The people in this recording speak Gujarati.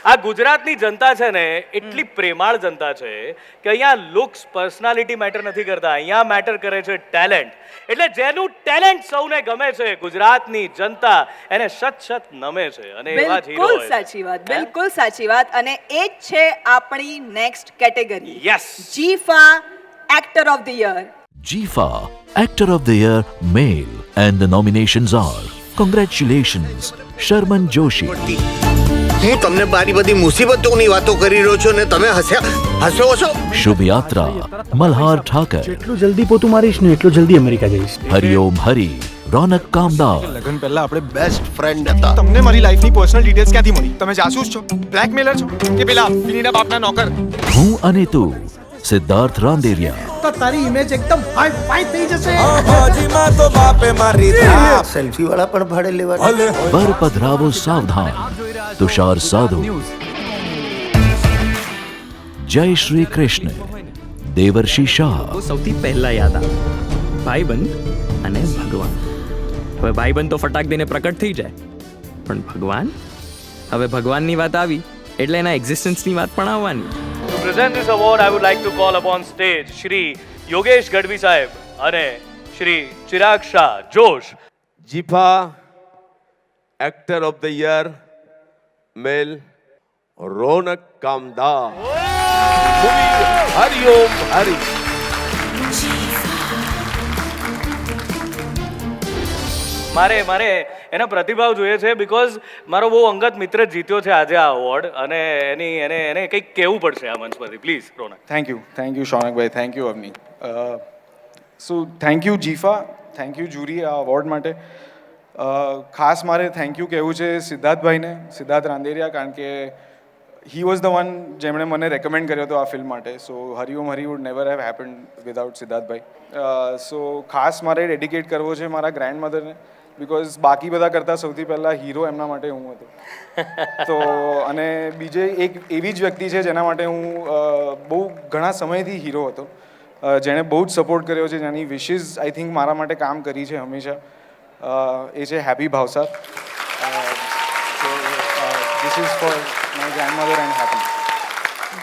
આ ગુજરાતની જનતા છે ને એટલી પ્રેમાળ જનતા છે કે અહીંયા લુક્સ પર્સનાલિટી મેટર નથી કરતા, અહીંયા મેટર કરે છે ટેલેન્ટ. એટલે જેનું ટેલેન્ટ સૌને ગમે છે ગુજરાતની જનતા એને શત નમે છે અને એવા જ હીરો બિલકુલ સાચી વાત, બિલકુલ સાચી વાત. અને એ જ છે આપણી next category. Yes, જીફા actor of the year. GIFA Actor of the Year Male, and the nominations are congratulations Sharman Joshi, હું તમને બારી બધી મુસીબતોની વાતો કરી રહ્યો છું ને તમે હસો છો. Shubh Yatra Malhar Thakur, જેટલું જલ્દી પોતું મારીશ ને એટલું જલ્દી અમેરિકા જઈશ. Hariom Hari Ronak Kamdar, લગન પહેલા આપણે બેસ્ટ ફ્રેન્ડ હતા. તમને મારી લાઈફની પર્સનલ ડિટેલ્સ ક્યાંથી મળી? તમે જાસૂસ છો, બ્લેકમેલર છો કે પેલા વિનીના બાપના નોકર? હું અને તું સિદ્ધાર્થ રાંદેરિયા, તો તારી ઇમેજ એકદમ હાઈ ફાઈ થઈ જશે. સેલ્ફી વાળા પણ ભાડે લેવા. પર પધરાવો સાવધાન તુષાર સાધુ, જય શ્રી કૃષ્ણ દેવર્ષિ શાહ, સૌથી પહેલા યાદ આવે ભાઈબંધ અને ભગવાન. હવે ભાઈબંધ તો ફટાક દઈને પ્રકટ થઈ જાય, પણ ભગવાન, હવે ભગવાનની વાત આવી એટલે એના એક્ઝિસ્ટન્સની વાત પણ આવવાની. To present this award, I would like to call upon stage Shri Yogesh Gadvi Sahib અને Shri Chirag Shah, Josh. GIFA actor of the year male Raunak Kamdar, Hariom Hari. મારે એનો પ્રતિભાવ જોઈએ છે બીકોઝ મારો બહુ અંગત મિત્ર જ જીત્યો છે આજે આ અવોર્ડ અને એને કંઈક કહેવું પડશે આ મંચ પરથી. પ્લીઝ રોનક. થેન્ક યુ શૌનકભાઈ, thank you Avani. So thank you GIFA, thank you jury આ અવોર્ડ માટે. ખાસ મારે થેન્ક યુ કહેવું છે સિદ્ધાર્થભાઈને, સિદ્ધાર્થ રાંદેરિયા, કારણ કે હી વોઝ ધ વન જેમણે મને રેકમેન્ડ કર્યો હતો આ ફિલ્મ માટે. So Hariom Hari would never have happened without સિદ્ધાર્થભાઈ. સો ખાસ મારે ડેડિકેટ કરવો છે મારા ગ્રેન્ડ મધરને, બિકોઝ બાકી બધા કરતાં સૌથી પહેલાં હીરો એમના માટે હું હતો. તો અને બીજે એક એવી જ વ્યક્તિ છે જેના માટે હું બહુ ઘણા સમયથી હીરો હતો, જેણે બહુ જ સપોર્ટ કર્યો છે, જેની વિશિસ આઈ થિંક મારા માટે કામ કરી છે હંમેશા. એ છે Happy Bhavsar. So this is for my grandmother and happy.